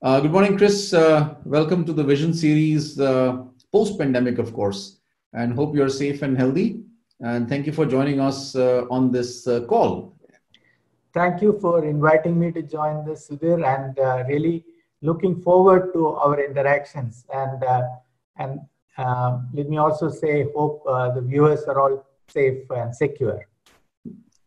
Good morning, Chris. Welcome to the Vision series, post-pandemic, of course, and hope you're safe and healthy. And thank you for joining us on this call. Thank you for inviting me to join this, Sudhir, and really looking forward to our interactions. And let me also say, hope the viewers are all safe and secure.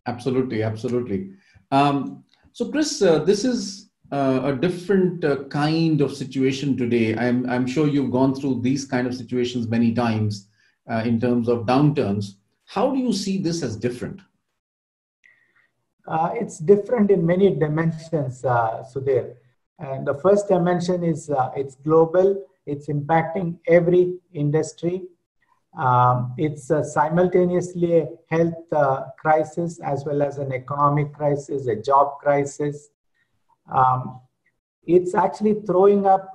Absolutely, absolutely. So, Chris, this is a different kind of situation today. I'm sure you've gone through these kind of situations many times in terms of downturns. How do you see this as different? It's different in many dimensions, Sudhir. And the first dimension is it's global. It's impacting every industry. It's simultaneously a health crisis as well as an economic crisis, a job crisis. Um, it's actually throwing up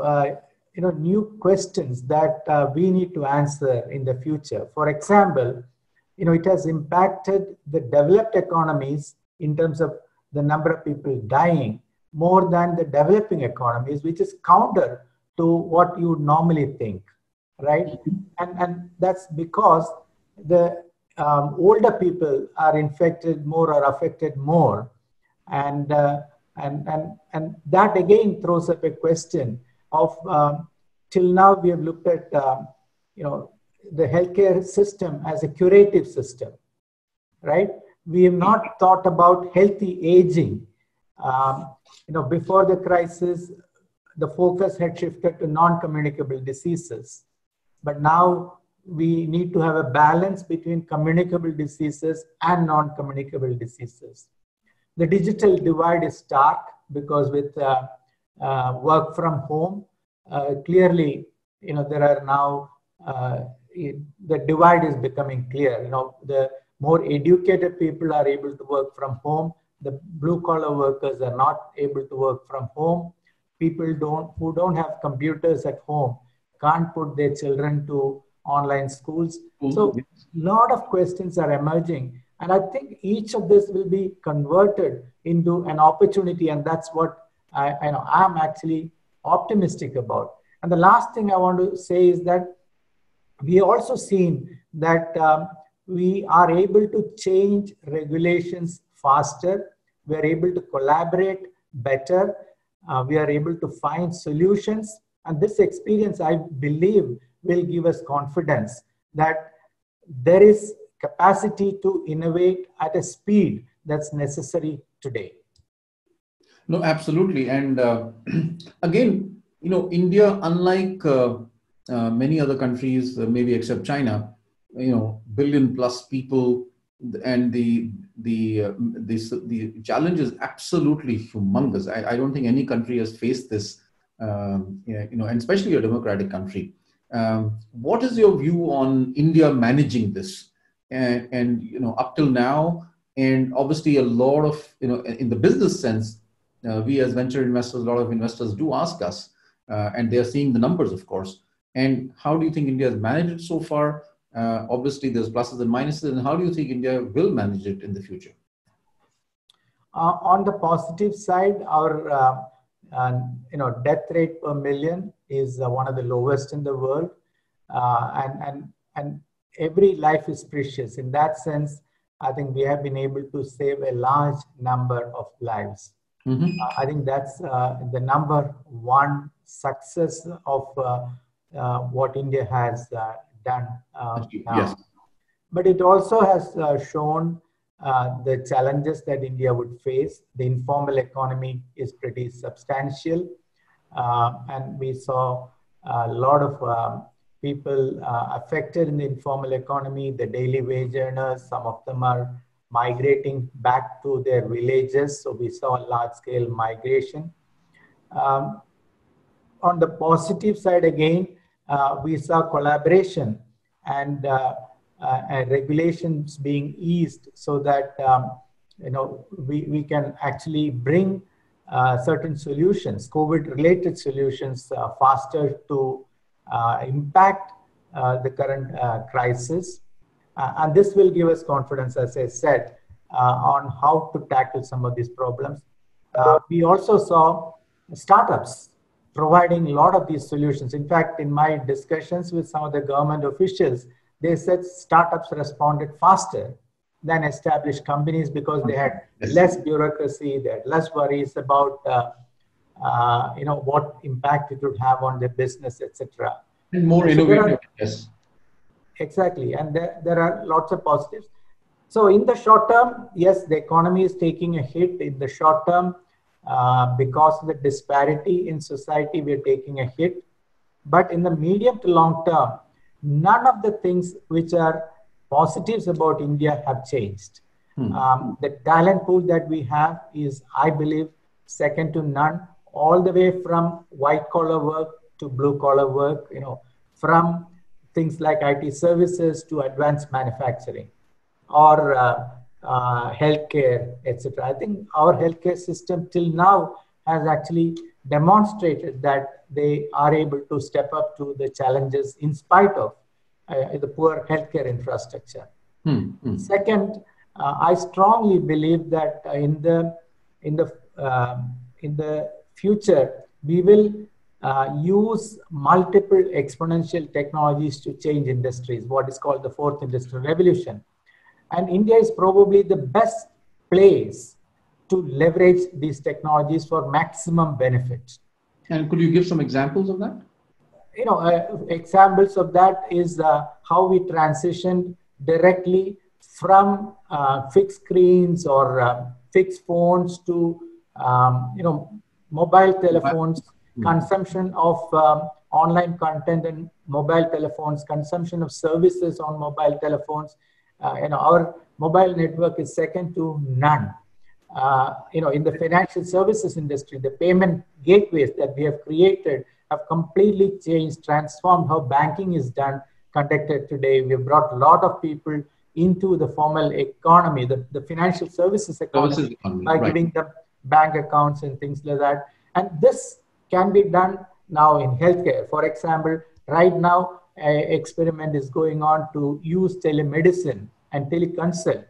new questions that we need to answer in the future. For example, it has impacted the developed economies in terms of the number of people dying more than the developing economies, which is counter to what you would normally think, right? And that's because the older people are infected more or affected more, and and that again throws up a question of till now we have looked at the healthcare system as a curative system, right? We have not thought about healthy aging. Before the crisis, the focus had shifted to non-communicable diseases. But now we need to have a balance between communicable diseases and non-communicable diseases. The digital divide is stark because with work from home, clearly, there are now, the divide is becoming clear. The more educated people are able to work from home. The blue collar workers are not able to work from home. People who don't have computers at home can't put their children to online schools. So a lot of questions are emerging. And I think each of this will be converted into an opportunity. And that's what I'm actually optimistic about. And the last thing I want to say is that we also seen that we are able to change regulations faster. We are able to collaborate better. We are able to find solutions. And this experience, I believe, will give us confidence that there is capacity to innovate at a speed that's necessary today. No, absolutely. And again, India, unlike many other countries, maybe except China, billion plus people, and the challenge is absolutely humongous. I don't think any country has faced this, and especially a democratic country. What is your view on India managing this? And up till now, and obviously a lot of, in the business sense, we as venture investors, a lot of investors do ask us, and they are seeing the numbers, of course. And how do you think India has managed it so far? Obviously, there's pluses and minuses. And how do you think India will manage it in the future? On the positive side, our death rate per million is one of the lowest in the world, and every life is precious. In that sense, I think we have been able to save a large number of lives. Mm-hmm. I think that's the number one success of what India has done now. Yes. But it also has shown the challenges that India would face. The informal economy is pretty substantial. And we saw a lot of people affected in the informal economy, the daily wage earners. Some of them are migrating back to their villages. So we saw a large scale migration. On the positive side, again, we saw collaboration and regulations being eased so that we can actually bring certain solutions, COVID-related solutions, faster to impact the current crisis. And this will give us confidence, as I said, on how to tackle some of these problems. We also saw startups providing a lot of these solutions. In fact, in my discussions with some of the government officials, they said startups responded faster than established companies because they had less bureaucracy, they had less worries about what impact it would have on their business, etc. And more innovative, yes. Exactly, and there are lots of positives. So in the short term, yes, the economy is taking a hit. In the short term, because of the disparity in society, we're taking a hit. But in the medium to long term, none of the things which are positives about India have changed. The talent pool that we have is, I believe, second to none, all the way from white collar work to blue collar work, from things like IT services to advanced manufacturing or healthcare, etc. I think our healthcare system till now has actually demonstrated that they are able to step up to the challenges in spite of the poor healthcare infrastructure. Second, I strongly believe that in the future we will use multiple exponential technologies to change industries, what is called the fourth industrial revolution. And India is probably the best place to leverage these technologies for maximum benefit. And could you give some examples of that? Examples of that is how we transitioned directly from fixed screens or fixed phones to mobile telephones, consumption of online content and mobile telephones, consumption of services on mobile telephones. Our mobile network is second to none. In the financial services industry, the payment gateways that we have created have completely changed, transformed how banking is conducted today. We have brought a lot of people into the formal economy, the financial services economy, by giving them bank accounts and things like that. And this can be done now in healthcare. For example, right now, an experiment is going on to use telemedicine and teleconsult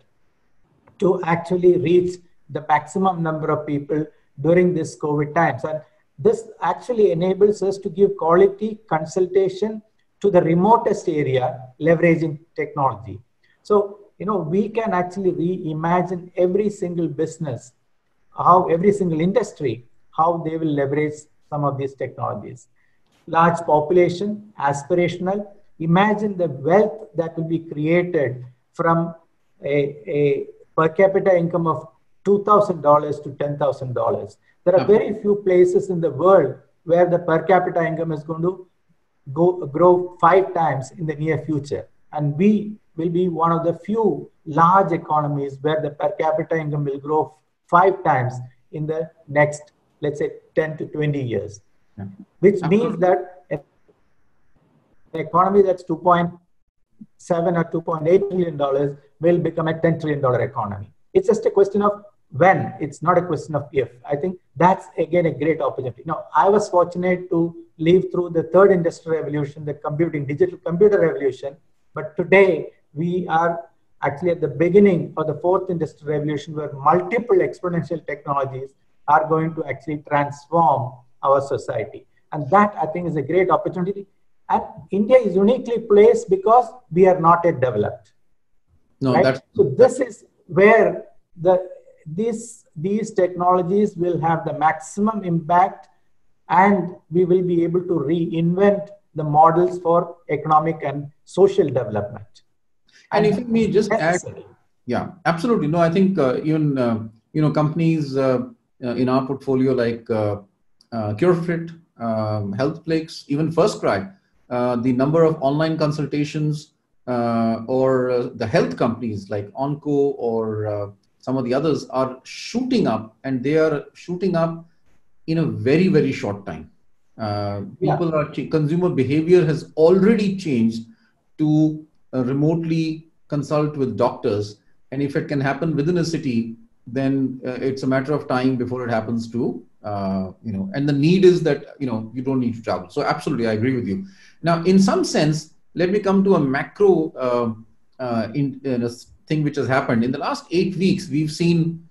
to actually reach the maximum number of people during this COVID times. And this actually enables us to give quality consultation to the remotest area, leveraging technology. So, we can actually reimagine every single business, every single industry, how they will leverage some of these technologies. Large population, aspirational. Imagine the wealth that will be created from a per capita income of $2,000 to $10,000. There are very few places in the world where the per capita income is going to grow 5 times in the near future. And we will be one of the few large economies where the per capita income will grow 5 times in the next, let's say, 10 to 20 years. Which means that an economy that's $2.7 or $2.8 trillion will become a $10 trillion economy. It's just a question of when, it's not a question of if. I think that's, again, a great opportunity. Now, I was fortunate to live through the third industrial revolution, the digital computer revolution. But today, we are actually at the beginning of the fourth industrial revolution, where multiple exponential technologies are going to actually transform our society. And that, I think, is a great opportunity. And India is uniquely placed because we are not yet developed. No, right? So this is where these technologies will have the maximum impact, and we will be able to reinvent the models for economic and social development. And if you may just add, yeah, absolutely. No, I think even companies in our portfolio like CureFit, HealthPlex, even FirstCry, the number of online consultations or the health companies like Onco or some of the others are shooting up, and they are shooting up in a very, very short time. Consumer behavior has already changed to remotely consult with doctors. And if it can happen within a city, then it's a matter of time before it happens to, and the need is that, you don't need to travel. So absolutely, I agree with you. Now, in some sense, let me come to a macro thing which has happened. In the last 8 weeks, we've seen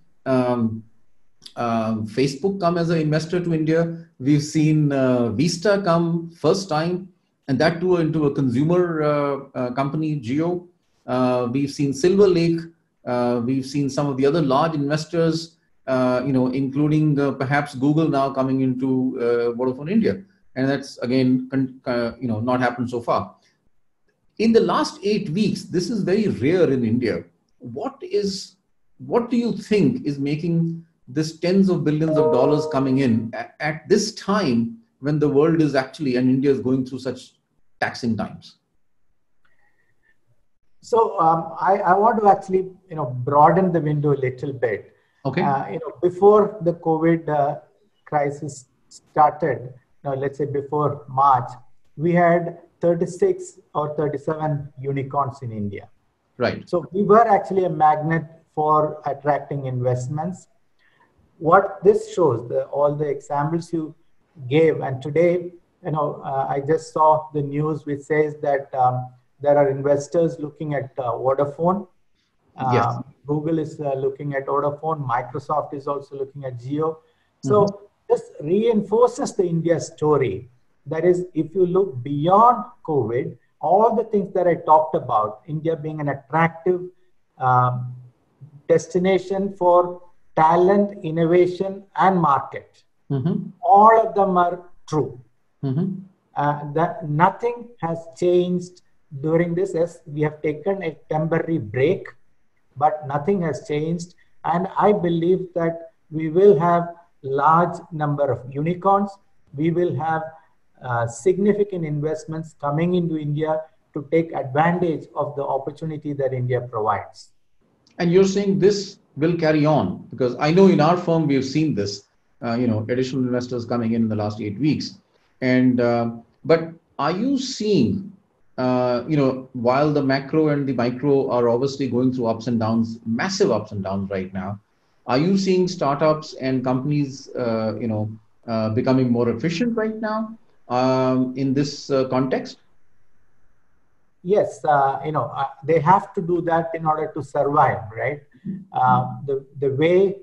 Facebook come as an investor to India. We've seen Vista come first time, and that too into a consumer company, Jio. We've seen Silver Lake. We've seen some of the other large investors, including perhaps Google now coming into Vodafone India, and that's again, not happened so far. In the last 8 weeks, this is very rare in India. What do you think is making this tens of billions of dollars coming in at this time when the world is actually, and India is going through such taxing times? So I want to actually, broaden the window a little bit. Okay. Before the COVID crisis started, let's say before March, we had 36 or 37 unicorns in India. Right. So we were actually a magnet for attracting investments. What this shows, all the examples you gave, and today, I just saw the news which says that there are investors looking at Vodafone. Yes. Google is looking at Vodafone. Microsoft is also looking at Jio. So this reinforces the India story. That is, if you look beyond COVID, all the things that I talked about, India being an attractive destination for talent, innovation, and market, all of them are true. That nothing has changed during this. As we have taken a temporary break, but nothing has changed. And I believe that we will have large number of unicorns. We will have significant investments coming into India to take advantage of the opportunity that India provides. And you're saying this will carry on, because I know in our firm we have seen this, additional investors coming in the last 8 weeks. And but are you seeing, while the macro and the micro are obviously going through ups and downs, massive ups and downs right now, are you seeing startups and companies, becoming more efficient right now in this context? Yes, they have to do that in order to survive, right? The way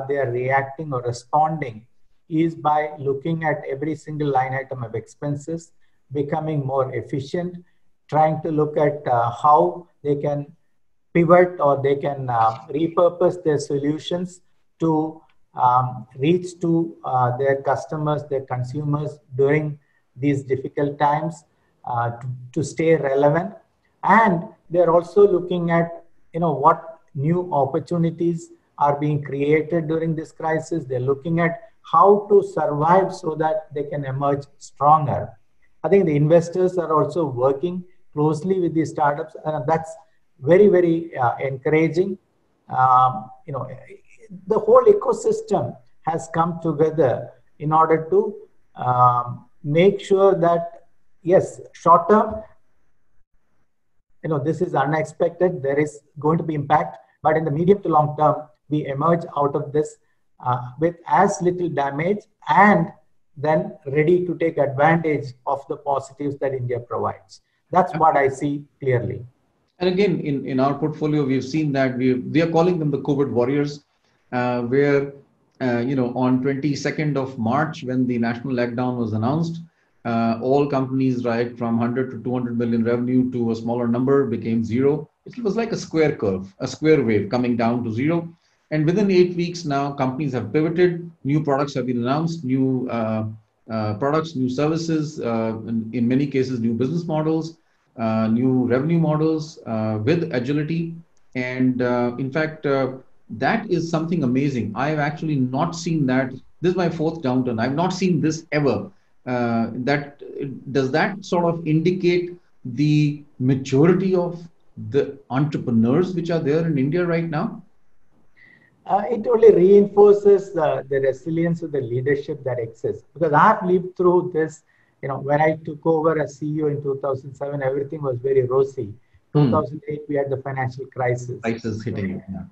they are reacting or responding is by looking at every single line item of expenses, becoming more efficient, trying to look at how they can pivot or they can repurpose their solutions to reach to their customers, their consumers during these difficult times, to stay relevant. And they're also looking at, what new opportunities are being created during this crisis. They're looking at how to survive so that they can emerge stronger. I think the investors are also working closely with these startups, and that's very, very encouraging. The whole ecosystem has come together in order to make sure that, yes, short term, this is unexpected. There is going to be impact, but in the medium to long term, we emerge out of this with as little damage and then ready to take advantage of the positives that India provides. That's what I see clearly. And again, in our portfolio, we've seen that we are calling them the COVID warriors, where, on 22nd of March, when the national lockdown was announced, all companies, right, from 100 to 200 million revenue to a smaller number became zero. It was like a square curve, a square wave coming down to zero. And within 8 weeks now, companies have pivoted. New products have been announced, new products, new services, in many cases, new business models, new revenue models with agility. And in fact, that is something amazing. I have actually not seen that. This is my fourth downturn. I've not seen this ever. Does that sort of indicate the maturity of the entrepreneurs which are there in India right now? It only reinforces the resilience of the leadership that exists. Because I've lived through this, when I took over as CEO in 2007, everything was very rosy. 2008, we had the financial crisis. Crisis hitting you. Yeah.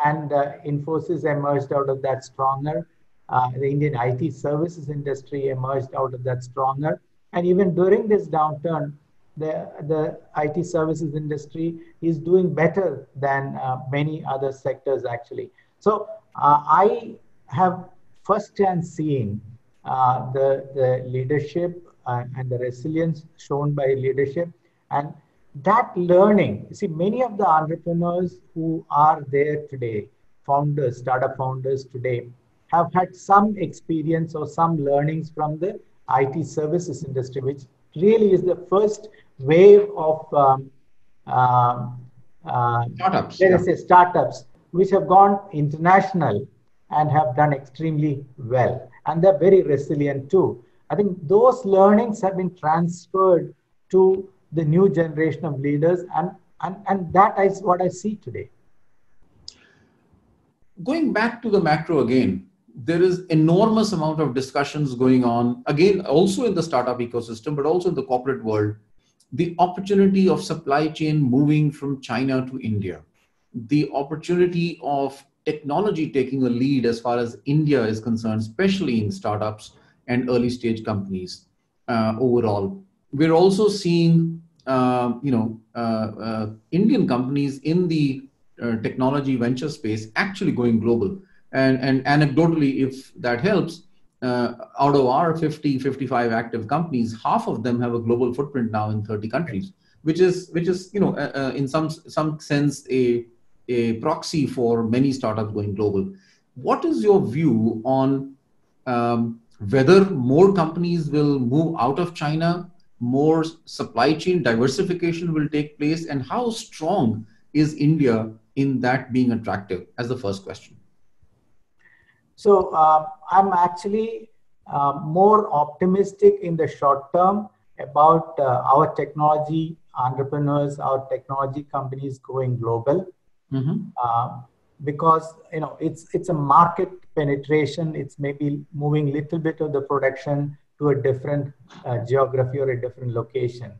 And Infosys emerged out of that stronger. The Indian IT services industry emerged out of that stronger. And even during this downturn, the IT services industry is doing better than many other sectors, actually. So I have first-hand seen the leadership and the resilience shown by leadership, and that learning. See, many of the entrepreneurs who are there today, founders, startup founders today, have had some experience or some learnings from the IT services industry, which really is the first wave of um, Startups, let yeah. us say startups which have gone international and have done extremely well, and they're very resilient too. I think those learnings have been transferred to the new generation of leaders, and that is what I see today. Going back to the macro again, there is enormous amount of discussions going on again, also in the startup ecosystem, but also in the corporate world. The opportunity of supply chain moving from China to India, the opportunity of technology taking a lead as far as India is concerned, especially in startups and early stage companies overall. We're also seeing, Indian companies in the technology venture space actually going global. And anecdotally, if that helps, out of our 50-55 active companies, half of them have a global footprint now in 30 countries, which is in some sense a proxy for many startups going global. What is your view on whether more companies will move out of China, more supply chain diversification will take place, and how strong is India in that being attractive, as the first question? So I'm actually more optimistic in the short term about our technology entrepreneurs, our technology companies going global. Because it's a market penetration. It's maybe moving little bit of the production to a different geography or a different location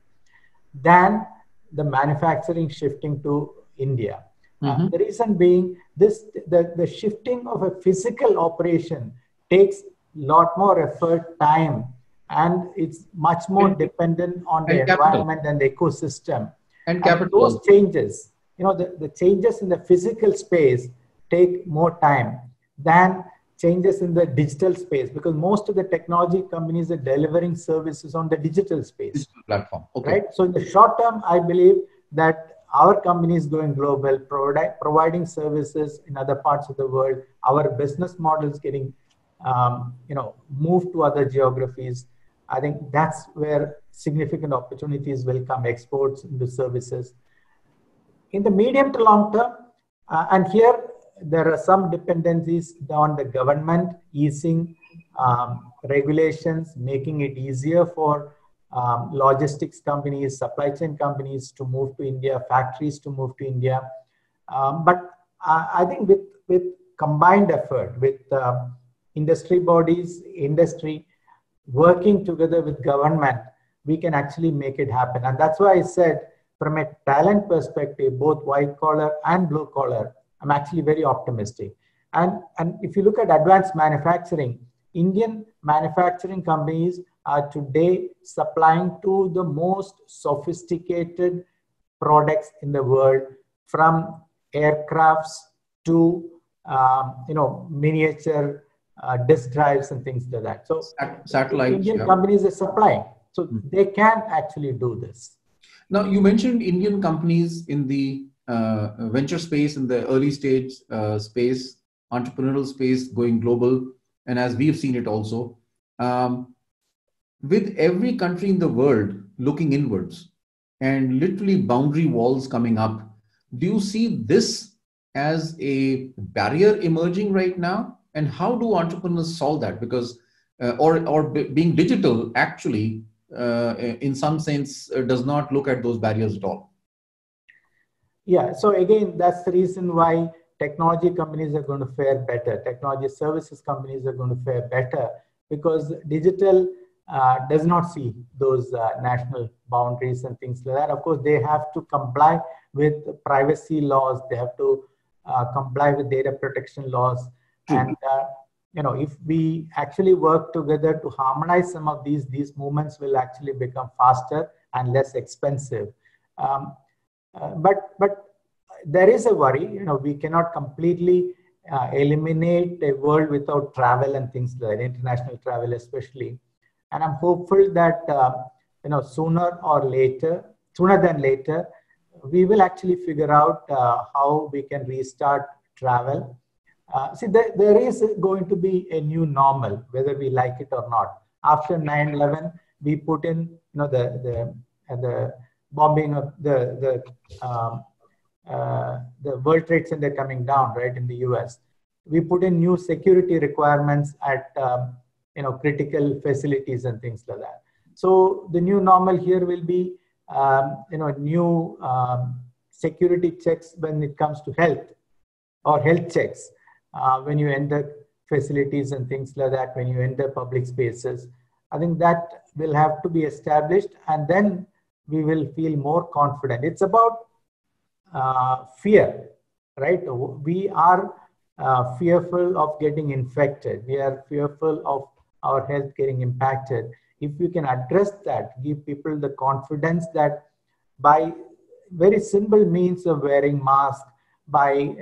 than the manufacturing shifting to India. The reason being the shifting of a physical operation takes a lot more effort, time, and it's much more dependent on the environment and the ecosystem. And capital. Those changes, the changes in the physical space take more time than changes in the digital space, because most of the technology companies are delivering services on the digital space. Digital platform. Okay. Right? So in the short term, I believe that our company is going global, providing services in other parts of the world. Our business model is getting, moved to other geographies. I think that's where significant opportunities will come, exports into services. In the medium to long term, and here there are some dependencies on the government easing regulations, making it easier for logistics companies, supply chain companies to move to India, factories to move to India. But I think with combined effort, with industry bodies, industry working together with government, we can actually make it happen. And that's why I said, from a talent perspective, both white collar and blue collar, I'm actually very optimistic. And if you look at advanced manufacturing, Indian manufacturing companies are today supplying to the most sophisticated products in the world, from aircrafts to miniature disk drives and things like that. So satellites, Indian companies are supplying, so they can actually do this. Now, you mentioned Indian companies in the venture space, in the early stage space, entrepreneurial space going global, and as we've seen it also, with every country in the world looking inwards and literally boundary walls coming up, do you see this as a barrier emerging right now? And how do entrepreneurs solve that? Because, being digital actually, in some sense, does not look at those barriers at all. Yeah, so again, that's the reason why technology companies are going to fare better. Technology services companies are going to fare better, because digital does not see those national boundaries and things like that. Of course, they have to comply with privacy laws. They have to comply with data protection laws. And if we actually work together to harmonize some of these movements will actually become faster and less expensive. But there is a worry. We cannot completely eliminate a world without travel and things like that, international travel especially. And I'm hopeful that sooner than later, we will actually figure out how we can restart travel. There is going to be a new normal, whether we like it or not. After 9/11, we put in, the bombing of the World Trade Center coming down, right, in the US. We put in new security requirements at, critical facilities and things like that. So the new normal here will be, new security checks when it comes to health, or health checks when you enter facilities and things like that, when you enter public spaces. I think that will have to be established, and then we will feel more confident. It's about fear, right? We are fearful of getting infected. We are fearful of our health getting impacted. If we can address that, give people the confidence that by very simple means of wearing masks, by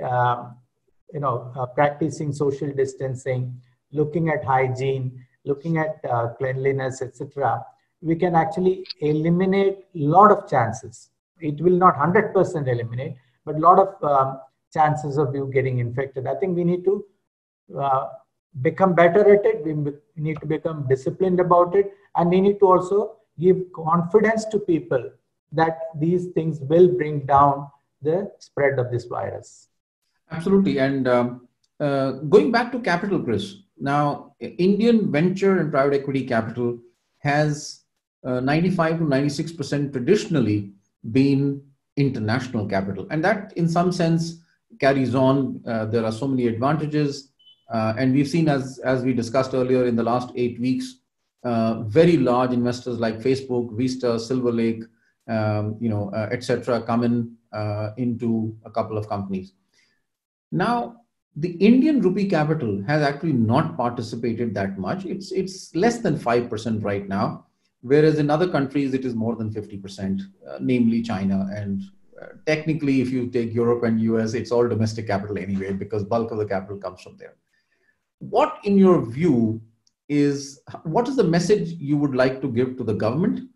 practicing social distancing, looking at hygiene, looking at cleanliness, etc., we can actually eliminate a lot of chances. It will not 100% eliminate, but a lot of chances of you getting infected. I think we need to become better at it. We need to become disciplined about it. And we need to also give confidence to people that these things will bring down the spread of this virus. Absolutely. And going back to capital, Chris, now Indian venture and private equity capital has 95 to 96% traditionally been international capital. And that in some sense carries on. There are so many advantages. And we've seen, as we discussed earlier in the last 8 weeks, very large investors like Facebook, Vista, Silver Lake, etc., come into a couple of companies. Now, the Indian rupee capital has actually not participated that much. It's less than 5% right now, whereas in other countries it is more than 50%, namely China. And technically, if you take Europe and US, it's all domestic capital anyway, because bulk of the capital comes from there. What, in your view, what is the message you would like to give to the government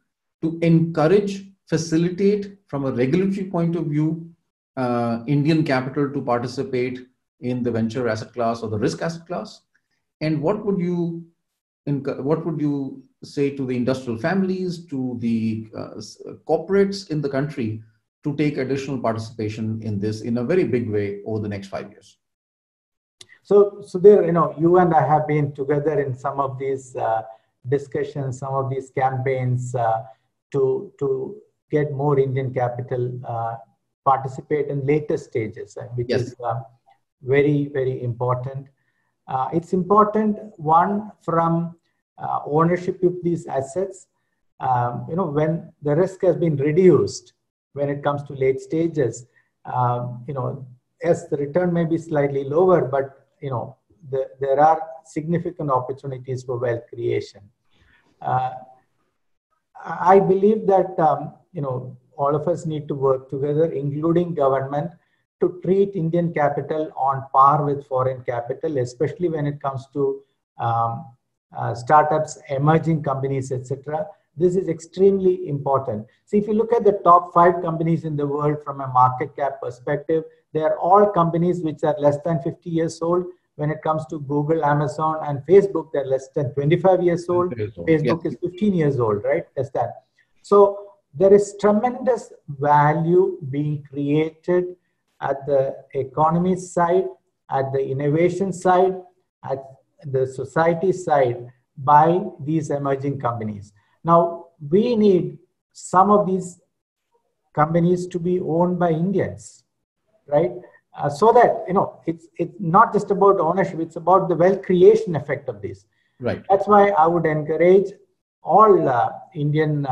to encourage, facilitate from a regulatory point of view, Indian capital to participate in the venture asset class or the risk asset class? And what would you say to the industrial families, to the corporates in the country to take additional participation in this in a very big way over the next 5 years? So there, you and I have been together in some of these discussions, some of these campaigns to get more Indian capital participate in later stages, which yes. is very, very important. It's important, one, from ownership of these assets. When the risk has been reduced, when it comes to late stages, yes, the return may be slightly lower, but there are significant opportunities for wealth creation. I believe that all of us need to work together, including government, to treat Indian capital on par with foreign capital, especially when it comes to startups, emerging companies, etc. This is extremely important. See, if you look at the top 5 companies in the world from a market cap perspective, they are all companies which are less than 50 years old. When it comes to Google, Amazon, and Facebook, they're less than 25 years old. Facebook is 15 years old, right? That's that. So there is tremendous value being created at the economy side, at the innovation side, at the society side by these emerging companies. Now, we need some of these companies to be owned by Indians, right? So that, it's not just about ownership, it's about the wealth creation effect of this. Right. That's why I would encourage all Indian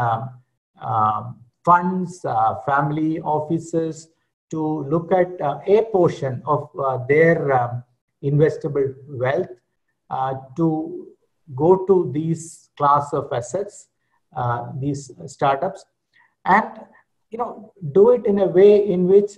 funds, family offices to look at a portion of their investable wealth to go to these class of assets, these startups, and do it in a way in which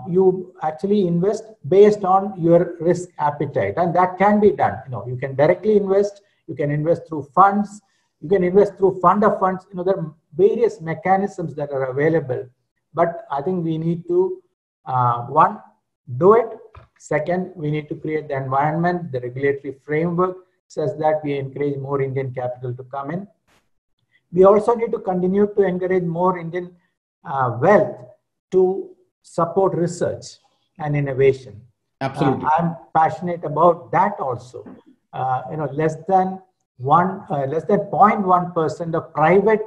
you actually invest based on your risk appetite, and that can be done. You can directly invest, you can invest through funds, you can invest through fund of funds. There are various mechanisms that are available, but I think we need to one, do it. Second, we need to create the environment, the regulatory framework, such that we encourage more Indian capital to come in. We also need to continue to encourage more Indian wealth to support research and innovation. Absolutely. I'm passionate about that also. Less than 0.1% of private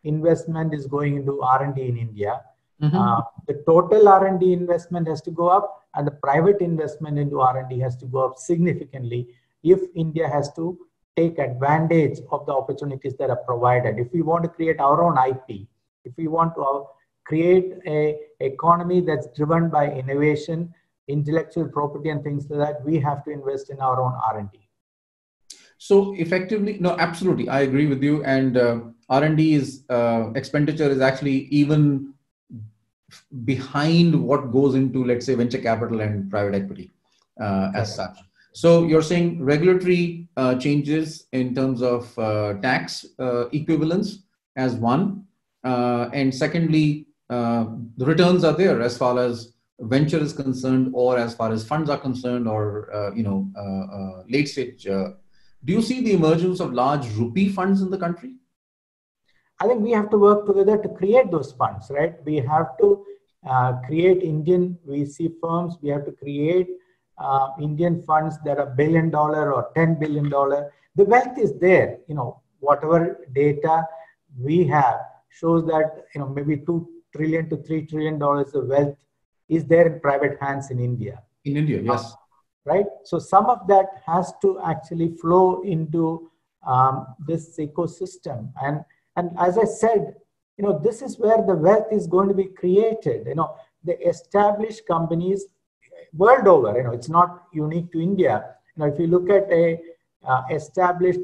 investment is going into R&D in India. Mm-hmm. The total R&D investment has to go up, and the private investment into R&D has to go up significantly if India has to take advantage of the opportunities that are provided. If we want to create our own IP, if we want to create an economy that's driven by innovation, intellectual property, and things like that, we have to invest in our own R&D. So effectively, no, absolutely, I agree with you. And R&D is expenditure is actually even behind what goes into, let's say, venture capital and private equity as such. So you're saying regulatory changes in terms of tax equivalence as one, and secondly, the returns are there as far as venture is concerned, or as far as funds are concerned, or late stage. Do you see the emergence of large rupee funds in the country? I think we have to work together to create those funds, right? We have to create Indian VC firms. We have to create Indian funds that are $1 billion or $10 billion. The wealth is there. Whatever data we have shows that maybe $2 trillion to $3 trillion of wealth is there in private hands in India. In India, yes. Right. So some of that has to actually flow into this ecosystem. And as I said, this is where the wealth is going to be created. The established companies world over, it's not unique to India. If you look at a established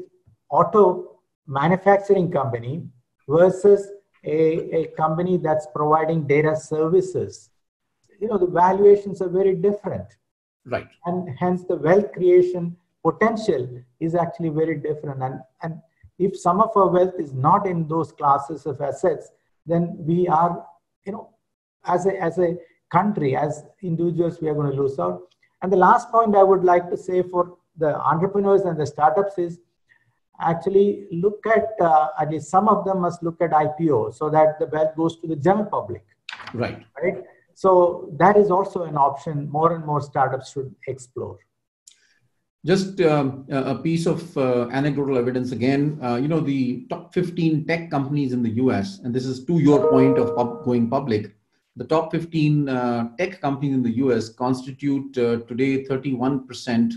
auto manufacturing company versus a company that's providing data services, the valuations are very different. Right. And hence the wealth creation potential is actually very different. And if some of our wealth is not in those classes of assets, then we are, as a country, as individuals, we are going to lose out. And the last point I would like to say for the entrepreneurs and the startups is actually look at least some of them must look at IPO so that the wealth goes to the general public. Right. Right. So that is also an option more and more startups should explore. Just a piece of anecdotal evidence again, the top 15 tech companies in the US, and this is to your point of going public, the top 15 tech companies in the US constitute today 31%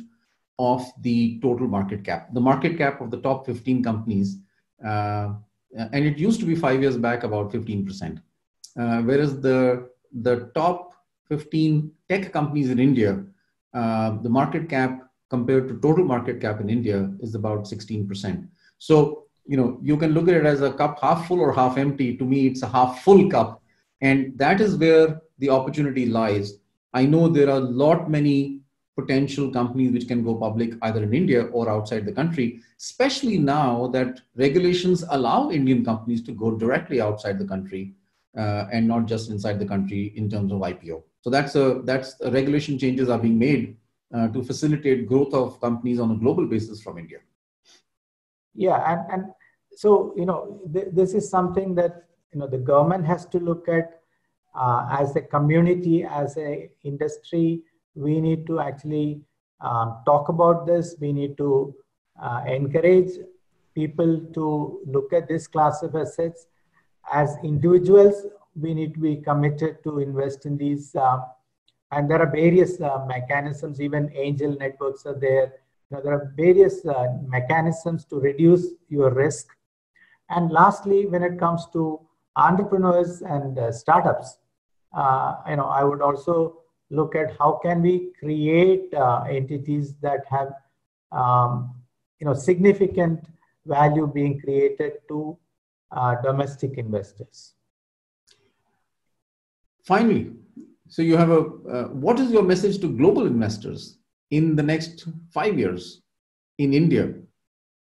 of the total market cap. The market cap of the top 15 companies, and it used to be 5 years back about 15%. Whereas the top 15 tech companies in India, the market cap compared to total market cap in India is about 16%. So, you can look at it as a cup half full or half empty. To me, it's a half full cup. And that is where the opportunity lies. I know there are many potential companies which can go public either in India or outside the country, especially now that regulations allow Indian companies to go directly outside the country and not just inside the country in terms of IPO. So that's regulation changes are being made to facilitate growth of companies on a global basis from India. Yeah, and so this is something that the government has to look at as a community, as a industry. We need to actually talk about this. We need to encourage people to look at this class of assets. As individuals, we need to be committed to invest in these. And there are various mechanisms, even angel networks are there. There are various mechanisms to reduce your risk. And lastly, when it comes to entrepreneurs and startups, I would also look at how can we create entities that have significant value being created to domestic investors. Finally, So you have what is your message to global investors in the next 5 years in India?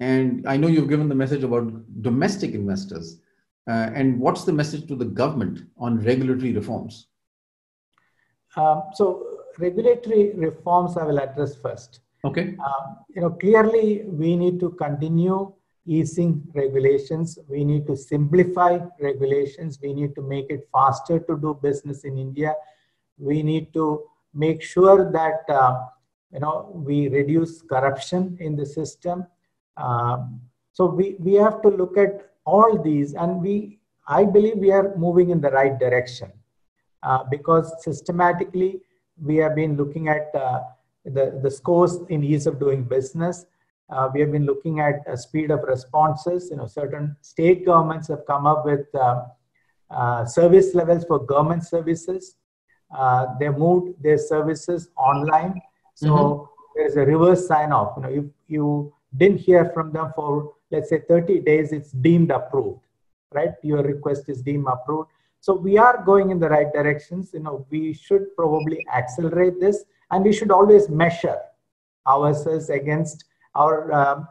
And I know you've given the message about domestic investors. And what's the message to the government on regulatory reforms? So regulatory reforms I will address first. Okay. Clearly we need to continue easing regulations. We need to simplify regulations. We need to make it faster to do business in India. We need to make sure that we reduce corruption in the system. So we have to look at all these, and I believe we are moving in the right direction because systematically we have been looking at the scores in ease of doing business. We have been looking at speed of responses. Certain state governments have come up with service levels for government services. They moved their services online. So there's a reverse sign-off. If you didn't hear from them for, let's say, 30 days, it's deemed approved, right? Your request is deemed approved. So we are going in the right directions. We should probably accelerate this, and we should always measure ourselves against our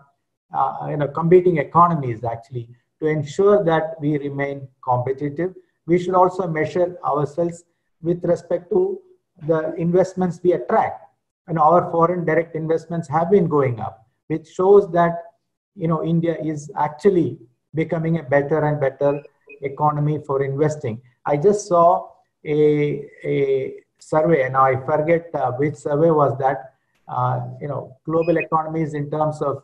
competing economies, actually, to ensure that we remain competitive. We should also measure ourselves with respect to the investments we attract. And our foreign direct investments have been going up, which shows that India is actually becoming a better and better economy for investing. I just saw a survey, and I forget which survey was that. Global economies in terms of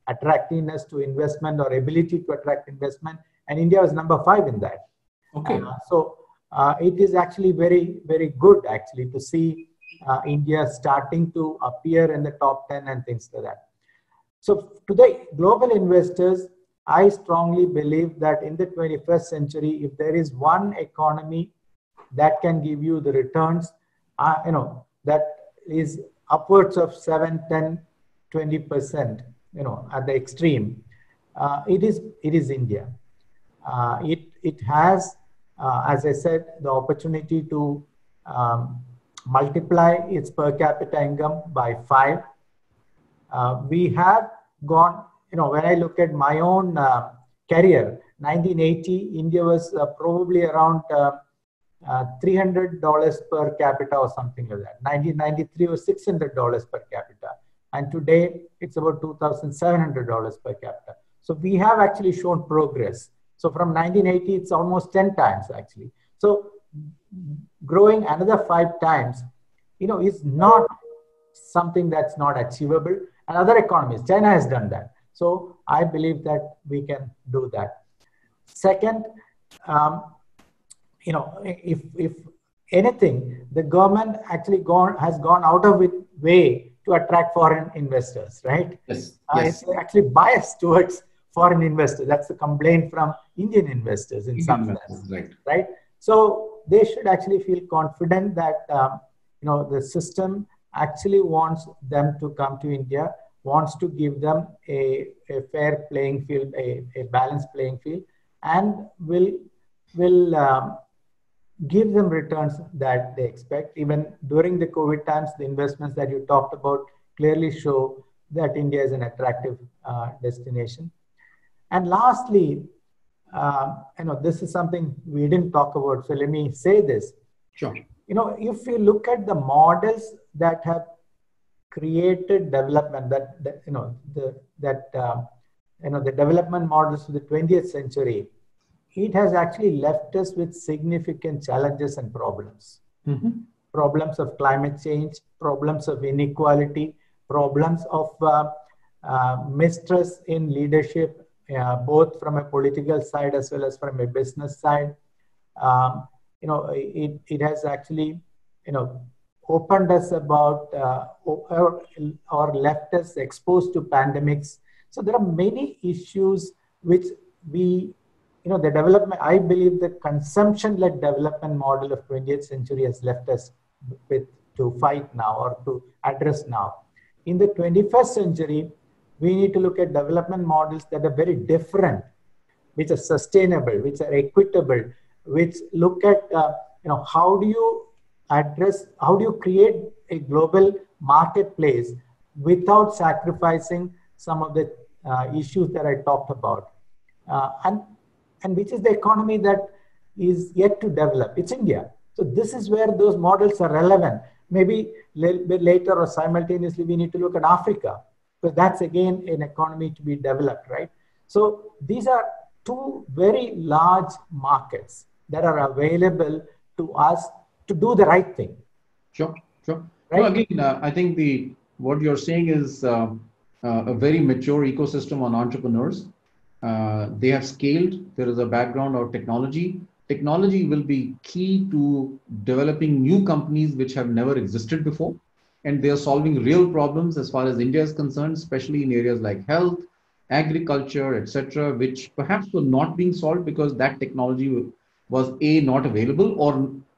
attractiveness to investment or ability to attract investment, and India was number 5 in that. Okay. So it is actually very, very good actually to see India starting to appear in the top 10 and things like that. So today, global investors, I strongly believe that in the 21st century, if there is one economy that can give you the returns, that is upwards of 7, 10, 20%, at the extreme, it is India. It has, as I said, the opportunity to multiply its per capita income by 5. We have gone, when I look at my own career, 1980, India was probably around $300 per capita or something like that. 1993 was $600 per capita. And today it's about $2,700 per capita. So we have actually shown progress. So from 1980, it's almost 10 times actually. So growing another 5 times, is not something that's not achievable. And other economies, China has done that. So I believe that we can do that. Second, if anything, the government actually has gone out of its way to attract foreign investors, right? Yes. It's actually biased towards foreign investors. That's the complaint from Indian investors in some sense, right? So they should actually feel confident that the system actually wants them to come to India, wants to give them a fair playing field, a balanced playing field, and will give them returns that they expect. Even during the COVID times, the investments that you talked about clearly show that India is an attractive destination. And lastly, this is something we didn't talk about, so let me say this. Sure. If you look at the models that have created development, the development models of the 20th century, it has actually left us with significant challenges and problems. Problems of climate change, problems of inequality, problems of mistrust in leadership, both from a political side as well as from a business side. It has actually, opened us about or left us exposed to pandemics. So there are many issues which the development, I believe the consumption-led development model of 20th century has left us with to fight now or to address now. In the 21st century, we need to look at development models that are very different, which are sustainable, which are equitable, which look at, how do you address, how do you create a global marketplace without sacrificing some of the issues that I talked about? And which is the economy that is yet to develop? It's India. So this is where those models are relevant. Maybe a little bit later or simultaneously, we need to look at Africa, because that's again an economy to be developed, right? So these are two very large markets that are available to us to do the right thing. Sure, sure. Right? No, again, I think what you're saying is a very mature ecosystem on entrepreneurs. They have scaled. There is a background of technology. Technology will be key to developing new companies which have never existed before. And they are solving real problems as far as India is concerned, especially in areas like health, agriculture, etc., which perhaps were not being solved because that technology was A, not available,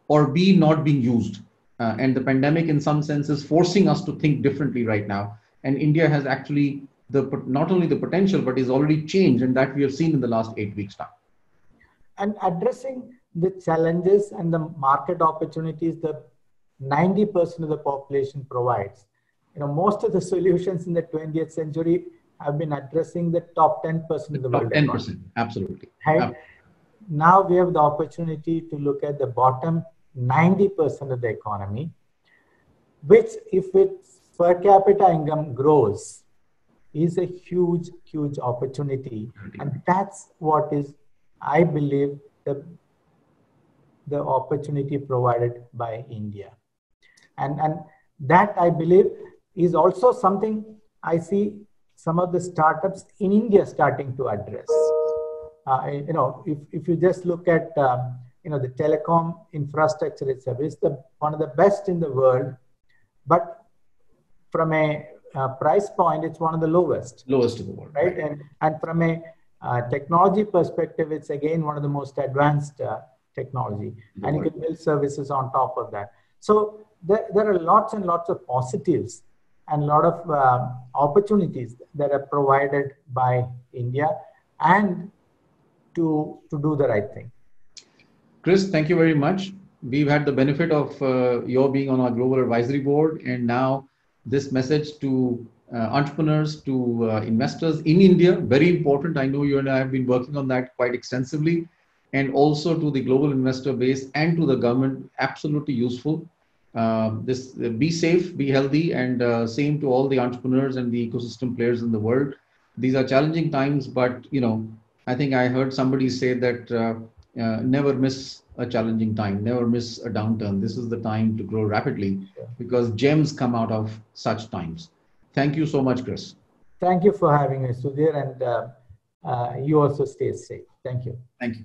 or B, not being used. And the pandemic, in some sense, is forcing us to think differently right now. And India has actually not only the potential, but is already changed, and that we have seen in the last 8 weeks now. And addressing the challenges and the market opportunities that 90% of the population provides. Most of the solutions in the 20th century have been addressing the top 10% of the world. Top 10%, absolutely. Right? Now we have the opportunity to look at the bottom 90% of the economy, which, if its per capita income grows, is a huge, huge opportunity. And that's what is, I believe, the opportunity provided by India. And that, I believe, is also something I see some of the startups in India starting to address. If you just look at the telecom infrastructure itself, it's one of the best in the world, but from a price point, it's one of the lowest. Lowest in the world. Right? And from a technology perspective, it's again one of the most advanced technology. And you can build services on top of that. So there are lots and lots of positives and a lot of opportunities that are provided by India, and to do the right thing. Chris, thank you very much. We've had the benefit of your being on our global advisory board, and now this message to entrepreneurs, to investors in India, very important. I know you and I have been working on that quite extensively, and also to the global investor base and to the government, absolutely useful. Be safe, be healthy, and same to all the entrepreneurs and the ecosystem players in the world. These are challenging times, but I think I heard somebody say that never miss a challenging time, never miss a downturn. This is the time to grow rapidly, because gems come out of such times. Thank you so much, Chris. Thank you for having me, Sudhir, and you also stay safe. Thank you. Thank you.